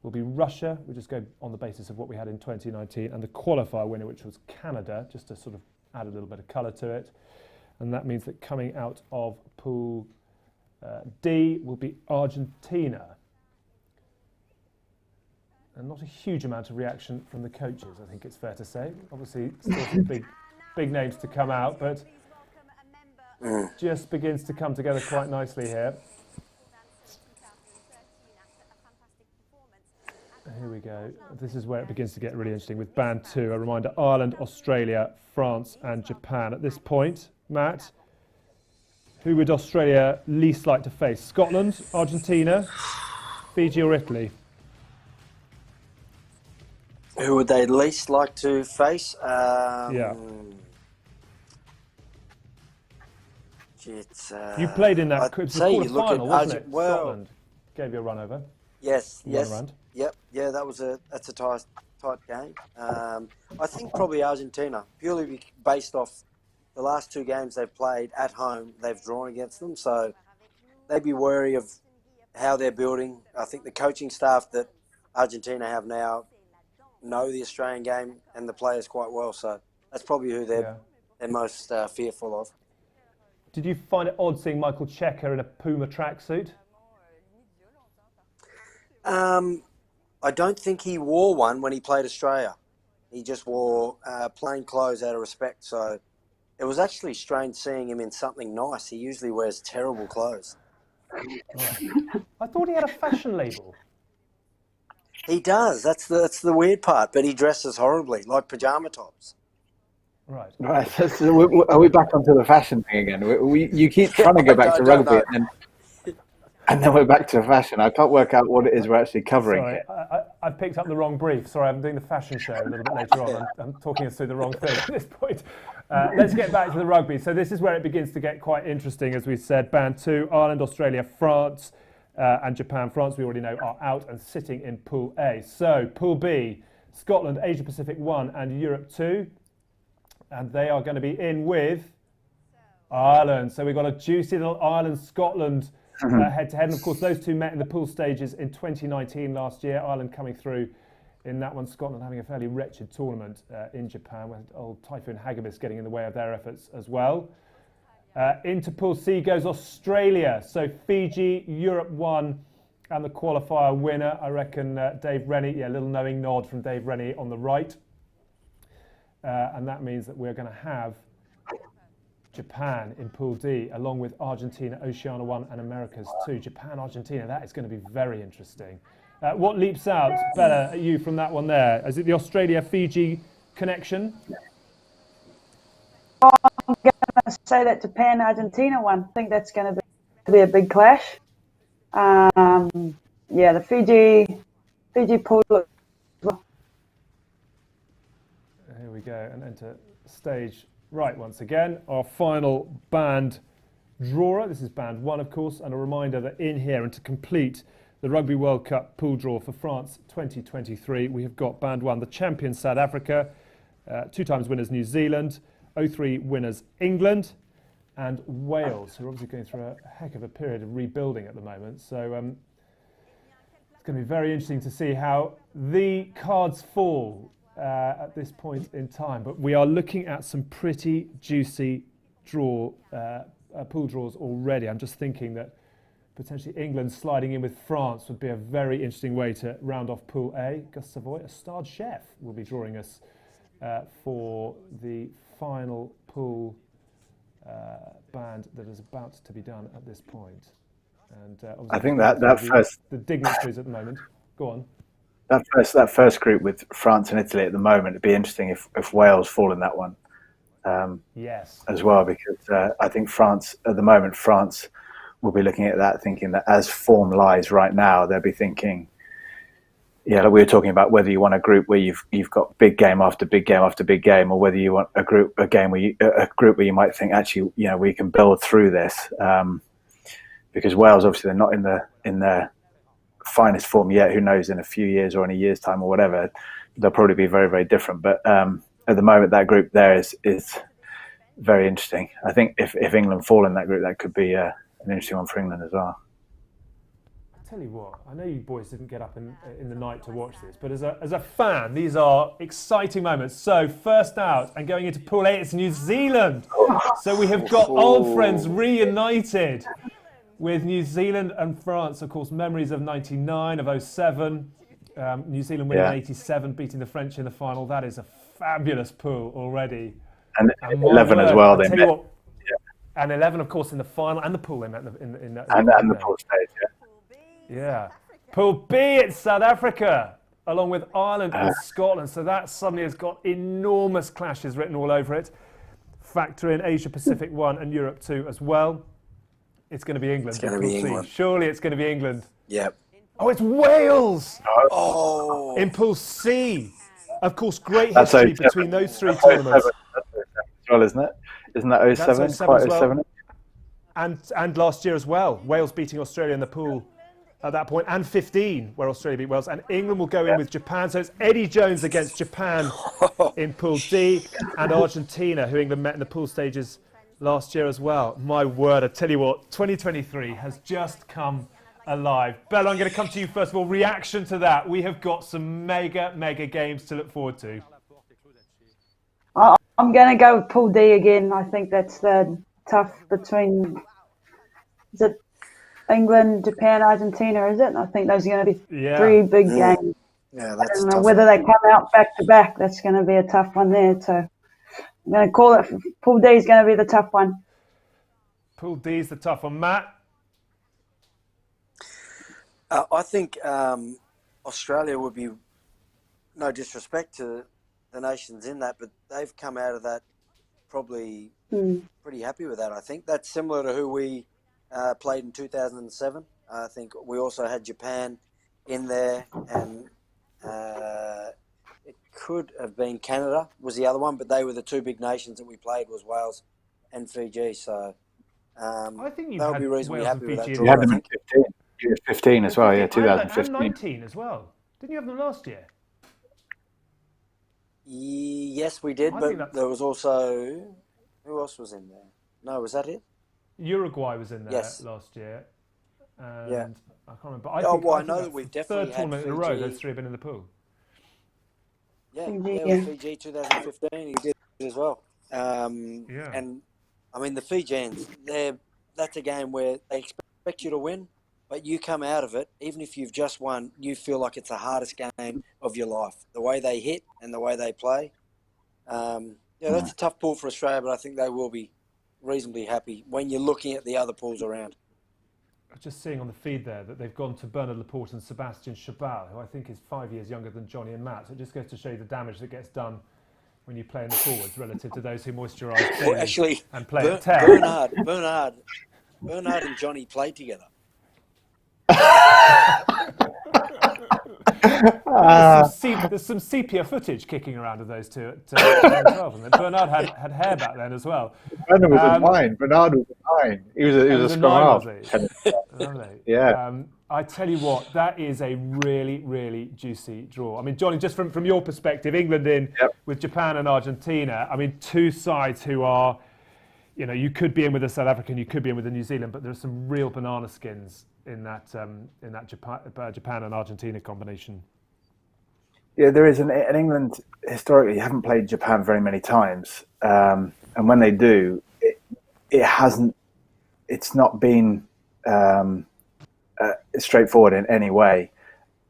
will be Russia. We'll just go on the basis of what we had in 2019. And the qualifier winner, which was Canada, just to sort of add a little bit of colour to it. And that means that coming out of Pool D will be Argentina. And not a huge amount of reaction from the coaches, I think it's fair to say. Obviously, still some big names to come out, but just begins to come together quite nicely here. Here we go. This is where it begins to get really interesting with Band 2. A reminder, Ireland, Australia, France and Japan. At this point, Matt, who would Australia least like to face? Scotland, Argentina, Fiji or Italy? Who would they least like to face? You played in that quarter-final, wasn't it? Well, Scotland gave you a run over. Yes. Yep. Yeah, that's a tight game. I think probably Argentina, purely based off the last 2 games they've played at home, they've drawn against them, so they'd be wary of how they're building. I think the coaching staff that Argentina have now know the Australian game and the players quite well, so that's probably who they're most fearful of. Did you find it odd seeing Michael Cheika in a Puma tracksuit? I don't think he wore one when he played Australia. He just wore plain clothes out of respect, so it was actually strange seeing him in something nice. He usually wears terrible clothes. I thought he had a fashion label. He does. That's the weird part. But he dresses horribly, like pajama tops. Right. So are we back onto the fashion thing again? You keep trying to go back to rugby, and then we're back to fashion. I can't work out what it is we're actually covering here. I've picked up the wrong brief. Sorry, I'm doing the fashion show a little bit later on. I'm talking us through the wrong thing at this point. Let's get back to the rugby. So this is where it begins to get quite interesting, as we said. Band 2, Ireland, Australia, France, and Japan. France, we already know, are out and sitting in Pool A. So Pool B, Scotland, Asia Pacific 1 and Europe 2. And they are going to be in with Ireland. So we've got a juicy little Ireland-Scotland head-to-head. And of course, those two met in the pool stages in 2019 last year. Ireland coming through in that one. Scotland having a fairly wretched tournament in Japan, with old Typhoon Hagibis getting in the way of their efforts as well. Into Pool C goes Australia. So Fiji, Europe 1 and the qualifier winner. I reckon Dave Rennie. Yeah, a little knowing nod from Dave Rennie on the right. And that means that we're going to have Japan in Pool D, along with Argentina, Oceania 1 and Americas 2. Japan, Argentina, that is going to be very interesting. What leaps out, Bella, at you from that one there? Is it the Australia-Fiji connection? I'm going to say that Japan-Argentina one. I think that's going to be a big clash. Yeah, the Fiji pool. Here we go, and enter stage right once again. Our final band drawer. This is band 1, of course, and a reminder that in here, and to complete the Rugby World Cup pool draw for France 2023, we have got band 1, the champions South Africa, 2 times winners New Zealand, 03 winners England, and Wales, who are obviously going through a heck of a period of rebuilding at the moment. So it's going to be very interesting to see how the cards fall at this point in time. But we are looking at some pretty juicy pool draws already. I'm just thinking that potentially England sliding in with France would be a very interesting way to round off Pool A. Gus Savoy, a starred chef, will be drawing us for the final pool band that is about to be done at this point. And I think that first, the dignitaries at the moment. Go on. That first group with France and Italy at the moment, it'd be interesting if Wales fall in that one. Yes. As well, because I think France at the moment, France will be looking at that, thinking that as form lies right now, they'll be thinking, yeah, like we were talking about, whether you want a group where you've got big game after big game after big game, or whether you want a group where you might think, actually, you know, we can build through this. Because Wales, obviously, they're not in their finest form yet. Who knows, in a few years or in a year's time or whatever, they'll probably be very, very different. But at the moment, that group there is very interesting. I think if England fall in that group, that could be an interesting one for England as well. I tell you what, I know you boys didn't get up in the night to watch this, but as a fan, these are exciting moments. So first out and going into Pool A, it's New Zealand. So we have got old friends reunited with New Zealand and France. Of course, memories of 99, of 07. New Zealand winning 87, beating the French in the final. That is a fabulous pool already. And 11 as well. They met. And 11, of course, in the final, and the pool they met in that. And the pool stage, yeah. Pool B, it's South Africa, along with Ireland and Scotland. So that suddenly has got enormous clashes written all over it. Factor in Asia Pacific 1 and Europe 2 as well. It's going to be England. It's going to be England. Surely it's going to be England. Yep. Oh, it's Wales! Oh. In Pool C. Of course, great history between those three tournaments. That's 07 as well, isn't it? Isn't that 07? That's 07 quite as well. 07? And last year as well. Wales beating Australia in the pool at that point, and 15, where Australia beat Wales. And England will go in with Japan. So it's Eddie Jones against Japan in Pool D, and Argentina, who England met in the pool stages last year as well. My word, I tell you what, 2023 has just come alive. Bella, I'm going to come to you first of all. Reaction to that. We have got some mega games to look forward to. I'm going to go with Pool D again. I think that's the tough between, is it England, Japan, Argentina, is it? I think those are going to be three big games. Yeah, that's I don't know whether they come out back to back. That's going to be a tough one there. So I'm going to call it Pool D is going to be the tough one. Pool D is the tough one. Matt? I think Australia would be, no disrespect to the nations in that, but they've come out of that probably pretty happy with that. I think that's similar to who we played in 2007. I think we also had Japan in there, and It could have been Canada was the other one, but they were the two big nations that we played was Wales and Fiji. So I think you they'll had be reasonably Wales and happy with that Fiji. draw. You had I them in think. 15. You had 15 as well, yeah, 2015. And 19 as well. Didn't you have them last year? Yes, we did, but there was also who else was in there? No, was that it? Uruguay was in there Yes. last year. And Yeah. I can't remember. I know that we've definitely third had tournament Fiji. in a row. Those three have been in the pool. Yeah, with Fiji 2015, he did as well. And I mean the Fijians, that's a game where they expect you to win, but you come out of it, even if you've just won, you feel like it's the hardest game of your life. The way they hit and the way they play. That's a tough pool for Australia, but I think they will be reasonably happy when you're looking at the other pools around. Just seeing on the feed there that they've gone to Bernard Laporte and Sebastian Chabal, who I think is 5 years younger than Jonny and Matt. So it just goes to show you the damage that gets done when you play in the forwards relative to those who moisturise and play at 10. Bernard and Jonny played together. There's some sepia footage kicking around of those two at 12. And Bernard had hair back then as well. Bernard was a 9. Bernard was a 9. He was a scrum half. Lovely. Yeah. I tell you what, that is a really, really juicy draw. I mean, Jonny, just from your perspective, England in with Japan and Argentina. I mean, two sides who are, you could be in with a South African, you could be in with a New Zealand, but there's some real banana skins in that Japan and Argentina combination. Yeah, there is. In England, historically, you haven't played Japan very many times. And when they do, it's not been straightforward in any way.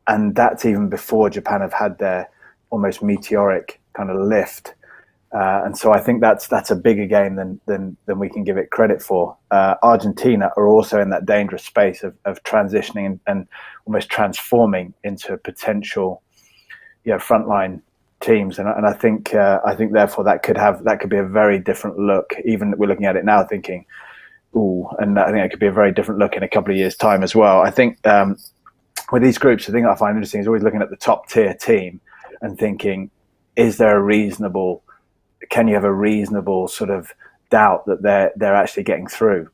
And that's even before Japan have had their almost meteoric kind of lift. And so I think that's a bigger game than we can give it credit for. Argentina are also in that dangerous space of transitioning and almost transforming into potential frontline teams, and I think therefore that could be a very different look. Even we're looking at it now, thinking, ooh, and I think it could be a very different look in a couple of years' time as well. I think with these groups, the thing I find interesting is always looking at the top tier team and thinking, can you have a reasonable sort of doubt that they're actually getting through?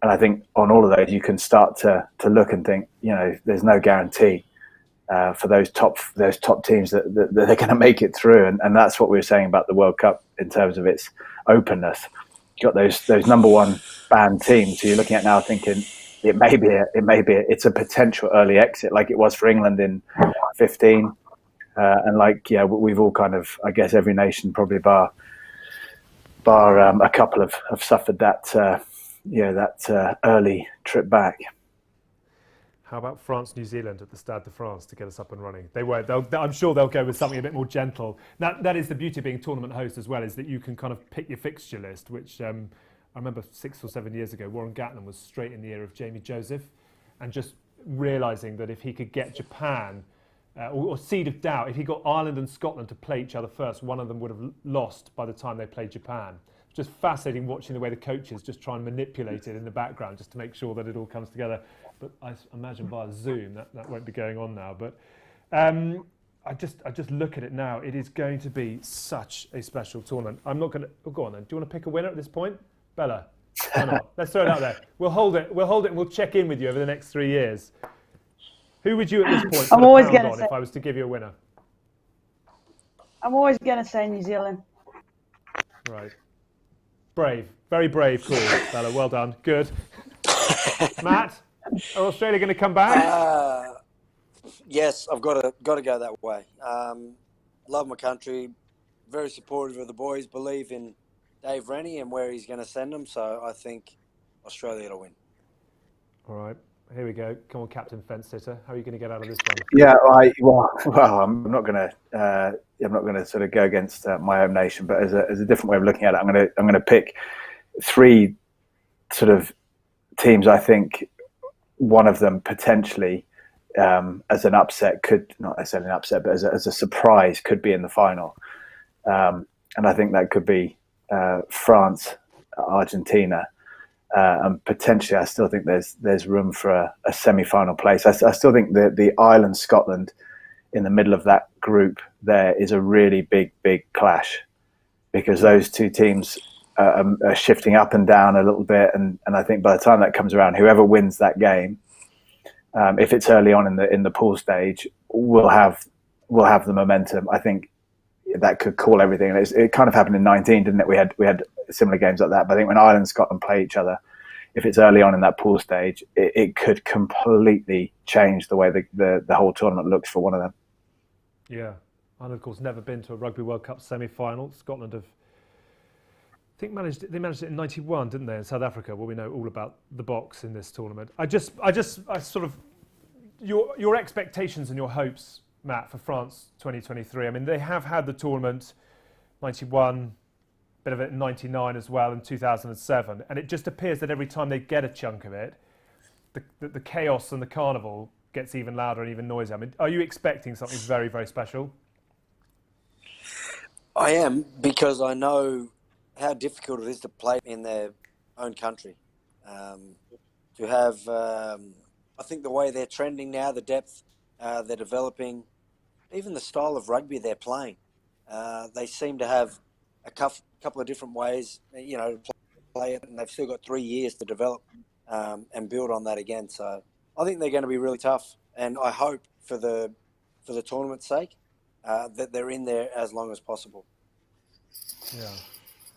And I think on all of those, you can start to look and think, there's no guarantee. For those top teams that they're going to make it through, and that's what we were saying about the World Cup in terms of its openness. You got those number one banned teams who you're looking at now, thinking it's a potential early exit, like it was for England in 15, and we've all kind of, I guess, every nation probably bar a couple have suffered that early trip back. How about France, New Zealand at the Stade de France to get us up and running? They won't. I'm sure they'll go with something a bit more gentle. That is the beauty of being tournament host as well, is that you can kind of pick your fixture list, which I remember 6 or 7 years ago, Warren Gatland was straight in the ear of Jamie Joseph, and just realising that if he could get Japan, or seed of doubt, if he got Ireland and Scotland to play each other first, one of them would have lost by the time they played Japan. Just fascinating watching the way the coaches just try and manipulate it in the background just to make sure that it all comes together. But I imagine via Zoom that won't be going on now. But I just look at it now. It is going to be such a special tournament. I'm not going to. Oh, go on then. Do you want to pick a winner at this point, Bella? Why not? Let's throw it out there. We'll hold it. And we'll check in with you over the next 3 years. Who would you at this point put a pound on if I was to give you a winner? I'm always going to say New Zealand. Right. Brave. Very brave call, Bella. Well done. Good. Matt, are Australia going to come back? Yes, I've got to go that way. Love my country. Very supportive of the boys. Believe in Dave Rennie and where he's going to send them. So I think Australia will win. All right. Here we go. Come on, Captain Fence Sitter. How are you going to get out of this one? Yeah, I'm not going to sort of go against my own nation, but as a different way of looking at it, I'm going to pick 3 sort of teams. I think one of them potentially, as an upset, could not necessarily an upset, but as a surprise, could be in the final, and I think that could be France, Argentina. And potentially, I still think there's room for a semi-final place. I still think the Ireland-Scotland in the middle of that group there is a really big clash, because those two teams are shifting up and down a little bit, and I think by the time that comes around, whoever wins that game, if it's early on in the pool stage, will have the momentum. I think that could call everything. And it kind of happened in 19, didn't it? We had similar games like that. But I think when Ireland and Scotland play each other, if it's early on in that pool stage, it could completely change the way the whole tournament looks for one of them. Yeah, and of course never been to a Rugby World Cup semi-final. Scotland have, I think they managed it in 91, didn't they, in South Africa? Well, we know all about the box in this tournament. I sort of your expectations and your hopes, Matt, for France 2023. I mean, they have had the tournament 91, bit of it in 99 as well, in 2007, and it just appears that every time they get a chunk of it, the chaos and the carnival gets even louder and even noisier. I mean, are you expecting something very, very special? I am, because I know how difficult it is to play in their own country. To have, I think the way they're trending now, the depth they're developing, even the style of rugby they're playing, they seem to have a couple of different ways, to play it, and they've still got 3 years to develop and build on that again. So I think they're going to be really tough, and I hope for the tournament's sake that they're in there as long as possible. Yeah.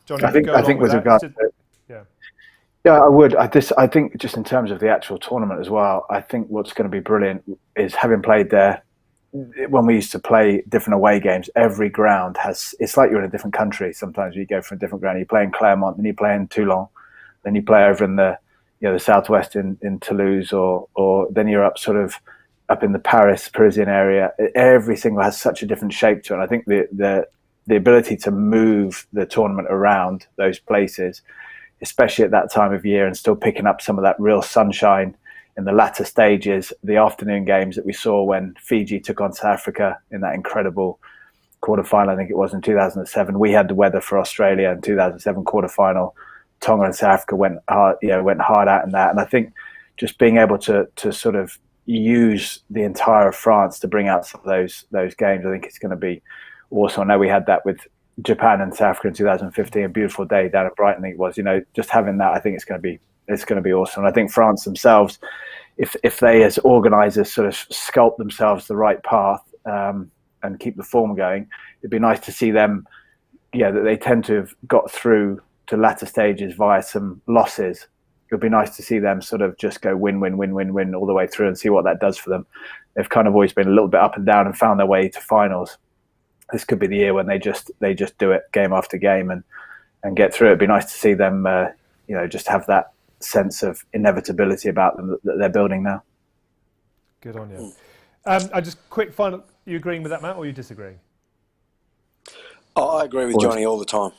Jonny, I think with regard to, yeah, I would. I think just in terms of the actual tournament as well, I think what's going to be brilliant is, having played there, when we used to play different away games, every ground it's like you're in a different country. Sometimes you go from a different ground. You play in Clermont, then you play in Toulon, then you play over in the southwest in Toulouse, or then you're up in the Parisian area. Every single has such a different shape to it. And I think the ability to move the tournament around those places, especially at that time of year, and still picking up some of that real sunshine in the latter stages, the afternoon games that we saw when Fiji took on South Africa in that incredible quarterfinal, I think it was in 2007. We had the weather for Australia in 2007 quarterfinal. Tonga and South Africa went hard out in that. And I think just being able to sort of use the entire of France to bring out some of those games, I think it's going to be awesome. I know we had that with Japan and South Africa in 2015, a beautiful day down at Brighton, I think it was. Just having that, I think it's going to be awesome. And I think France themselves, if they as organisers sort of sculpt themselves the right path and keep the form going, it'd be nice to see them. Yeah, that they tend to have got through to latter stages via some losses. It would be nice to see them sort of just go win all the way through and see what that does for them. They've kind of always been a little bit up and down and found their way to finals. This could be the year when they just do it game after game and get through. It'd be nice to see them, just have that sense of inevitability about them that they're building now. Good on you. I just quick final. You agreeing with that, Matt, or you disagreeing? Oh, I agree with Jonny all the time.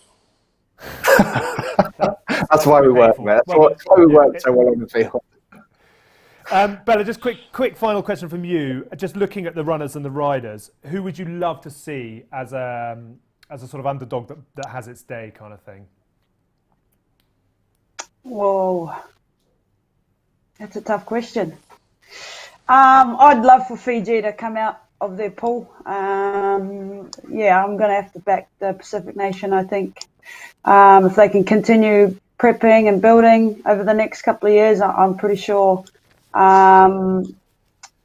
That's why we work, man. That's why we work so well on the field. Bella, just quick final question from you. Just looking at the runners and the riders, who would you love to see as a sort of underdog that has its day kind of thing? Whoa, that's a tough question. I'd love for Fiji to come out of their pool. I'm going to have to back the Pacific nation, I think. If they can continue prepping and building over the next couple of years, I'm pretty sure they'll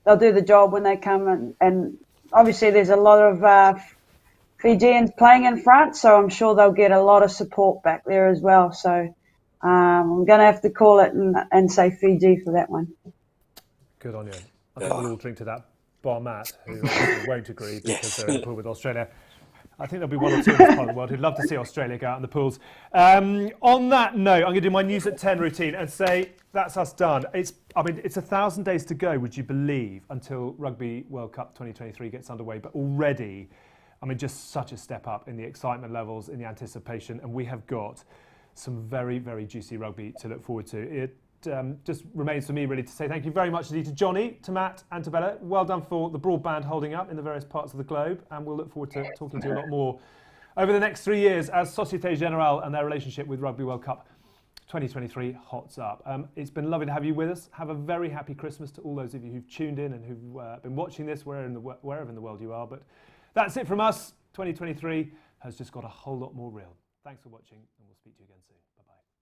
do the job when they come. And obviously there's a lot of Fijians playing in France, so I'm sure they'll get a lot of support back there as well. So I'm going to have to call it and say Fiji for that one. Good on you. I think we'll all drink to that, bar Matt, who won't agree because they're in the pool with Australia. I think there'll be one or two in this part of the world who'd love to see Australia go out in the pools. On that note, I'm going to do my news at 10 routine and say that's us done. It's 1,000 days to go, would you believe, until Rugby World Cup 2023 gets underway. But already, just such a step up in the excitement levels, in the anticipation, and we have got some very, very juicy rugby to look forward to. It just remains for me really to say thank you very much indeed to Jonny, to Matt and to Bella. Well done for the broadband holding up in the various parts of the globe, and we'll look forward to talking to you a lot more over the next 3 years as Societe Generale and their relationship with Rugby World Cup 2023 hots up. It's been lovely to have you with us. Have a very happy Christmas to all those of you who've tuned in and who've been watching this wherever in the world you are. But that's it from us. 2023 has just got a whole lot more real. Thanks for watching, and we'll speak to you again soon. Bye-bye.